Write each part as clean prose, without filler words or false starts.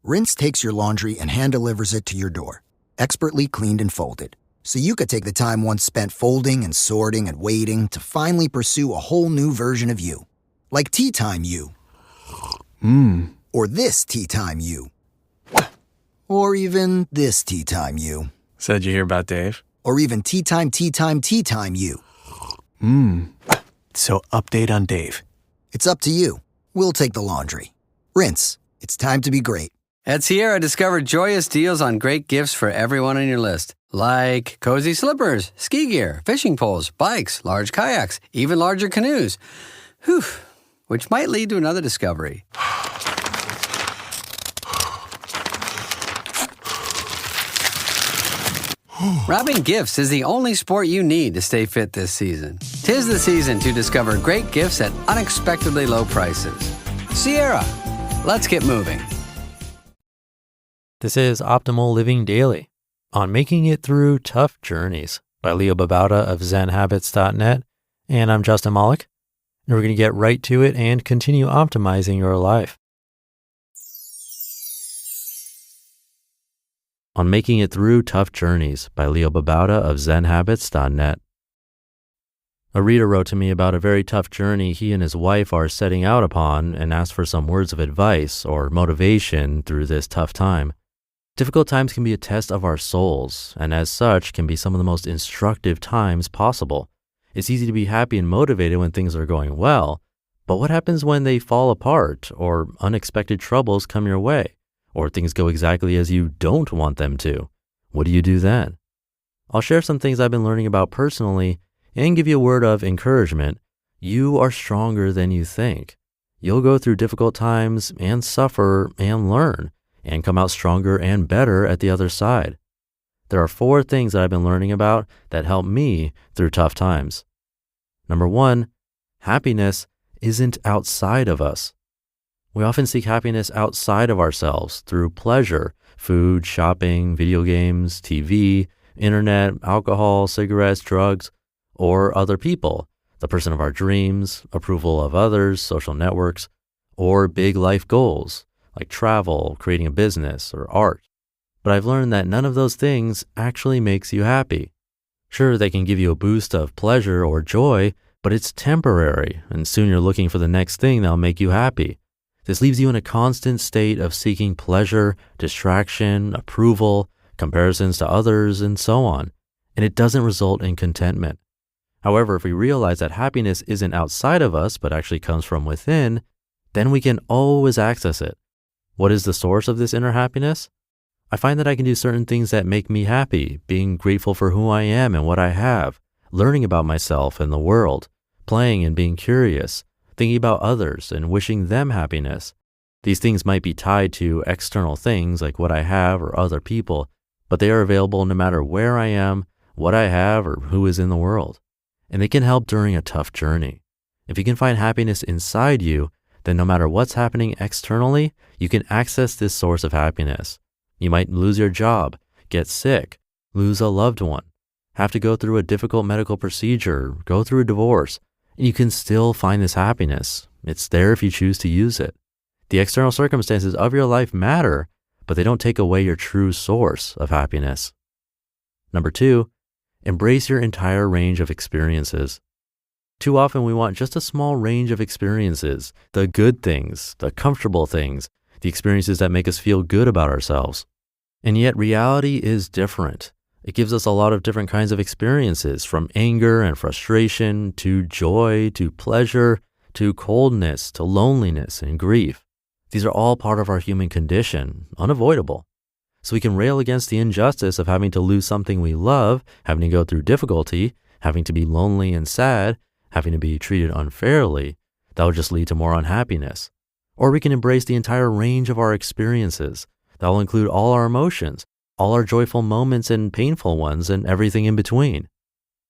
Rinse takes your laundry and hand-delivers it to your door, expertly cleaned and folded. So you could take the time once spent folding and sorting and waiting to finally pursue a whole new version of you. Like Tea Time You. Or this Tea Time You. Or even this Tea Time You. So did you hear about Dave? Or even Tea Time You. So update on Dave. It's up to you. We'll take the laundry. Rinse. It's time to be great. At Sierra, discover joyous deals on great gifts for everyone on your list. Like cozy slippers, ski gear, fishing poles, bikes, large kayaks, even larger canoes. Whew, which might lead to another discovery. Wrapping gifts is the only sport you need to stay fit this season. 'Tis the season to discover great gifts at unexpectedly low prices. Sierra, let's get moving. This is Optimal Living Daily on Making It Through Tough Journeys by Leo Babauta of ZenHabits.net. And I'm Justin Malik. And we're going to get right to it and continue optimizing your life. On Making It Through Tough Journeys by Leo Babauta of ZenHabits.net. A reader wrote to me about a very tough journey he and his wife are setting out upon and asked for some words of advice or motivation through this tough time. Difficult times can be a test of our souls, and as such can be some of the most instructive times possible. It's easy to be happy and motivated when things are going well, but what happens when they fall apart or unexpected troubles come your way, or things go exactly as you don't want them to? What do you do then? I'll share some things I've been learning about personally and give you a word of encouragement. You are stronger than you think. You'll go through difficult times and suffer and learn and come out stronger and better at the other side. There are 4 things that I've been learning about that help me through tough times. Number 1, happiness isn't outside of us. We often seek happiness outside of ourselves through pleasure, food, shopping, video games, TV, internet, alcohol, cigarettes, drugs, or other people, the person of our dreams, approval of others, social networks, or big life goals like travel, creating a business, or art. But I've learned that none of those things actually makes you happy. Sure, they can give you a boost of pleasure or joy, but it's temporary, and soon you're looking for the next thing that'll make you happy. This leaves you in a constant state of seeking pleasure, distraction, approval, comparisons to others, and so on, and it doesn't result in contentment. However, if we realize that happiness isn't outside of us, but actually comes from within, then we can always access it. What is the source of this inner happiness? I find that I can do certain things that make me happy, being grateful for who I am and what I have, learning about myself and the world, playing and being curious, thinking about others and wishing them happiness. These things might be tied to external things like what I have or other people, but they are available no matter where I am, what I have, or who is in the world. And they can help during a tough journey. If you can find happiness inside you, then no matter what's happening externally, you can access this source of happiness. You might lose your job, get sick, lose a loved one, have to go through a difficult medical procedure, go through a divorce, and you can still find this happiness. It's there if you choose to use it. The external circumstances of your life matter, but they don't take away your true source of happiness. Number 2, embrace your entire range of experiences. Too often we want just a small range of experiences, the good things, the comfortable things, the experiences that make us feel good about ourselves. And yet reality is different. It gives us a lot of different kinds of experiences, from anger and frustration to joy to pleasure to coldness to loneliness and grief. These are all part of our human condition, unavoidable. So we can rail against the injustice of having to lose something we love, having to go through difficulty, having to be lonely and sad, having to be treated unfairly. That will just lead to more unhappiness. Or we can embrace the entire range of our experiences. That will include all our emotions, all our joyful moments and painful ones, and everything in between.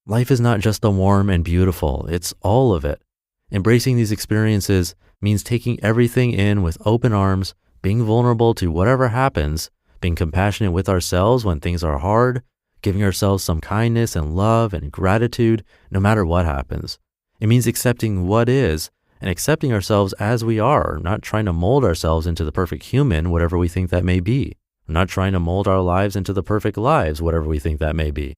Life is not just the warm and beautiful, it's all of it. Embracing these experiences means taking everything in with open arms, being vulnerable to whatever happens, being compassionate with ourselves when things are hard, giving ourselves some kindness and love and gratitude no matter what happens. It means accepting what is and accepting ourselves as we are, not trying to mold ourselves into the perfect human, whatever we think that may be. Not trying to mold our lives into the perfect lives, whatever we think that may be.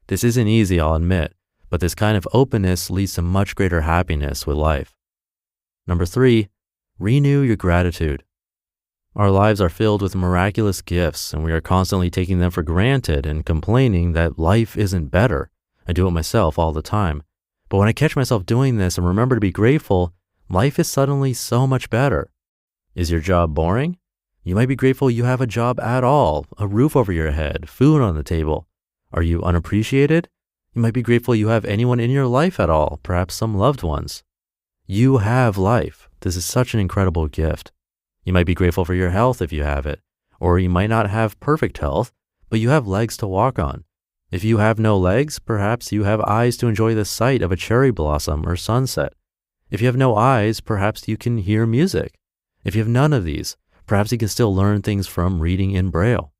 This isn't easy, I'll admit, but this kind of openness leads to much greater happiness with life. Number 3, renew your gratitude. Our lives are filled with miraculous gifts, and we are constantly taking them for granted and complaining that life isn't better. I do it myself all the time. But when I catch myself doing this and remember to be grateful, life is suddenly so much better. Is your job boring? You might be grateful you have a job at all, a roof over your head, food on the table. Are you unappreciated? You might be grateful you have anyone in your life at all, perhaps some loved ones. You have life. This is such an incredible gift. You might be grateful for your health if you have it, or you might not have perfect health, but you have legs to walk on. If you have no legs, perhaps you have eyes to enjoy the sight of a cherry blossom or sunset. If you have no eyes, perhaps you can hear music. If you have none of these, perhaps you can still learn things from reading in Braille.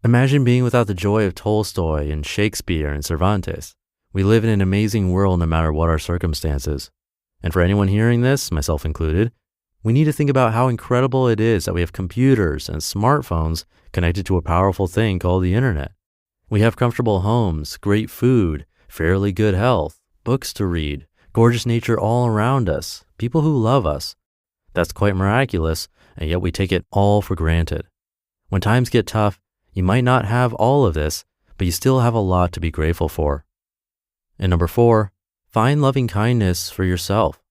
Imagine being without the joy of Tolstoy and Shakespeare and Cervantes. We live in an amazing world no matter what our circumstances. And for anyone hearing this, myself included, we need to think about how incredible it is that we have computers and smartphones connected to a powerful thing called the internet. We have comfortable homes, great food, fairly good health, books to read, gorgeous nature all around us, people who love us. That's quite miraculous, and yet we take it all for granted. When times get tough, you might not have all of this, but you still have a lot to be grateful for. And number 4, find loving kindness for yourself.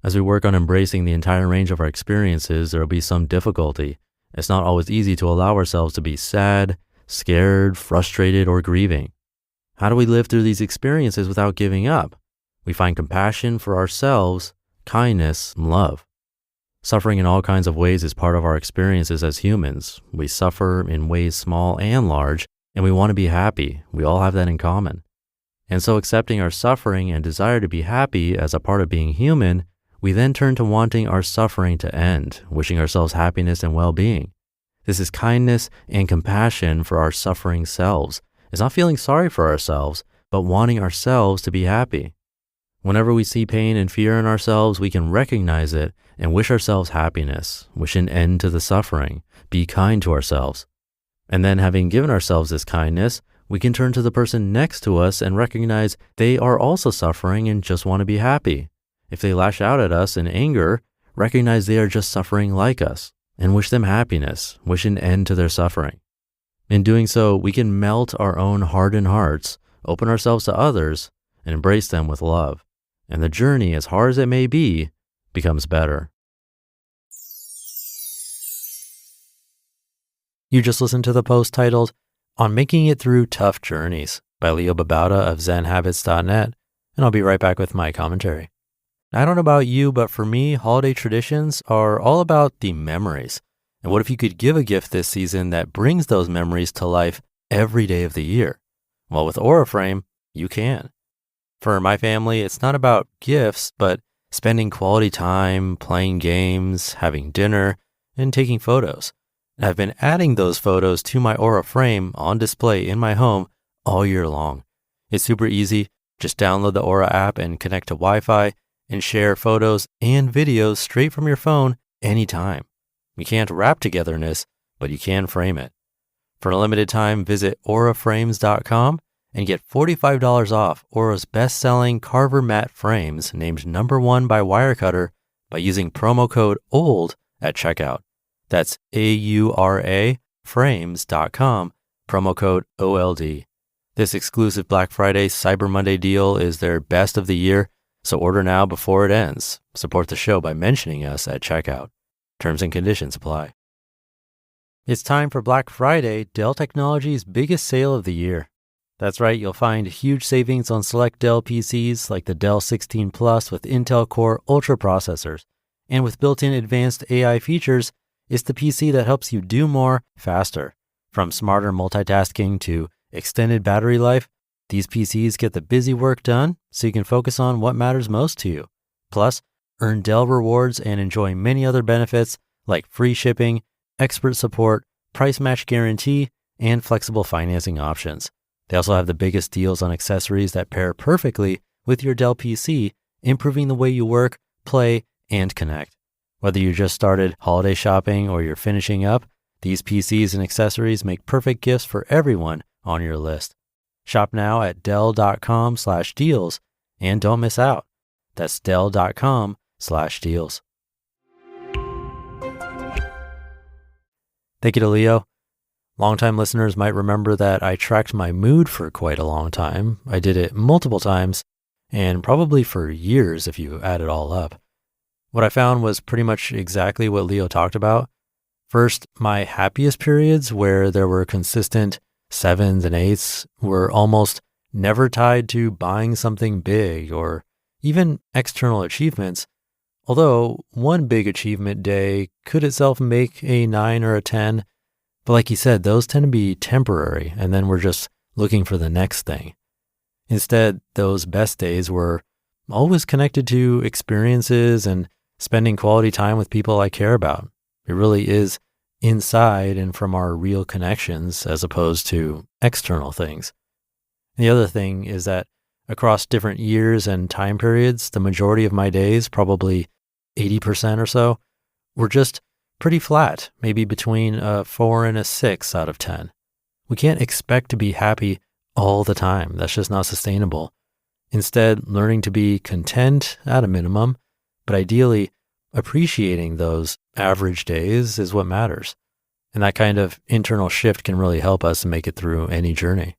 As we work on embracing the entire range of our experiences, there will be some difficulty. It's not always easy to allow ourselves to be sad, scared, frustrated, or grieving. How do we live through these experiences without giving up? We find compassion for ourselves, kindness, and love. Suffering in all kinds of ways is part of our experiences as humans. We suffer in ways small and large, and we want to be happy. We all have that in common. And so accepting our suffering and desire to be happy as a part of being human, we then turn to wanting our suffering to end, wishing ourselves happiness and well-being. This is kindness and compassion for our suffering selves. It's not feeling sorry for ourselves, but wanting ourselves to be happy. Whenever we see pain and fear in ourselves, we can recognize it and wish ourselves happiness, wish an end to the suffering, be kind to ourselves. And then having given ourselves this kindness, we can turn to the person next to us and recognize they are also suffering and just want to be happy. If they lash out at us in anger, recognize they are just suffering like us and wish them happiness, wish an end to their suffering. In doing so, we can melt our own hardened hearts, open ourselves to others, and embrace them with love. And the journey, as hard as it may be, becomes better. You just listened to the post titled, On Making It Through Tough Journeys by Leo Babauta of ZenHabits.net, and I'll be right back with my commentary. I don't know about you, but for me, holiday traditions are all about the memories. And what if you could give a gift this season that brings those memories to life every day of the year? Well, with AuraFrame, you can. For my family, it's not about gifts, but spending quality time, playing games, having dinner, and taking photos. And I've been adding those photos to my AuraFrame on display in my home all year long. It's super easy. Just download the Aura app and connect to Wi-Fi and share photos and videos straight from your phone anytime. You can't wrap togetherness, but you can frame it. For a limited time, visit auraframes.com and get $45 off Aura's best-selling Carver matte frames named #1 by Wirecutter by using promo code OLD at checkout. That's AURA frames.com, promo code OLD. This exclusive Black Friday Cyber Monday deal is their best of the year, so order now before it ends. Support the show by mentioning us at checkout. Terms and conditions apply. It's time for Black Friday, Dell Technologies' biggest sale of the year. That's right, you'll find huge savings on select Dell PCs like the Dell 16 Plus with Intel Core Ultra processors. And with built-in advanced AI features, it's the PC that helps you do more faster. From smarter multitasking to extended battery life, these PCs get the busy work done so you can focus on what matters most to you. Plus, earn Dell rewards and enjoy many other benefits like free shipping, expert support, price match guarantee, and flexible financing options. They also have the biggest deals on accessories that pair perfectly with your Dell PC, improving the way you work, play, and connect. Whether you just started holiday shopping or you're finishing up, these PCs and accessories make perfect gifts for everyone on your list. Shop now at Dell.com/deals and don't miss out. That's Dell.com/deals. Thank you to Leo. Longtime listeners might remember that I tracked my mood for quite a long time. I did it multiple times and probably for years if you add it all up. What I found was pretty much exactly what Leo talked about. First, my happiest periods where there were consistent 7s and 8s were almost never tied to buying something big or even external achievements, although one big achievement day could itself make a 9 or a 10. But like he said, those tend to be temporary, and then we're just looking for the next thing. Instead, those best days were always connected to experiences and spending quality time with people I care about. It really is inside and from our real connections as opposed to external things. And the other thing is that across different years and time periods, the majority of my days, probably 80% or so, were just pretty flat, maybe between a 4 and a 6 out of 10. We can't expect to be happy all the time. That's just not sustainable. Instead, learning to be content at a minimum, but ideally appreciating those average days is what matters. And that kind of internal shift can really help us make it through any journey.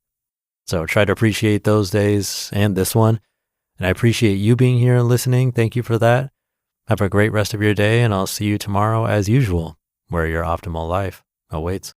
So try to appreciate those days and this one. And I appreciate you being here and listening. Thank you for that. Have a great rest of your day, and I'll see you tomorrow as usual, where your optimal life awaits.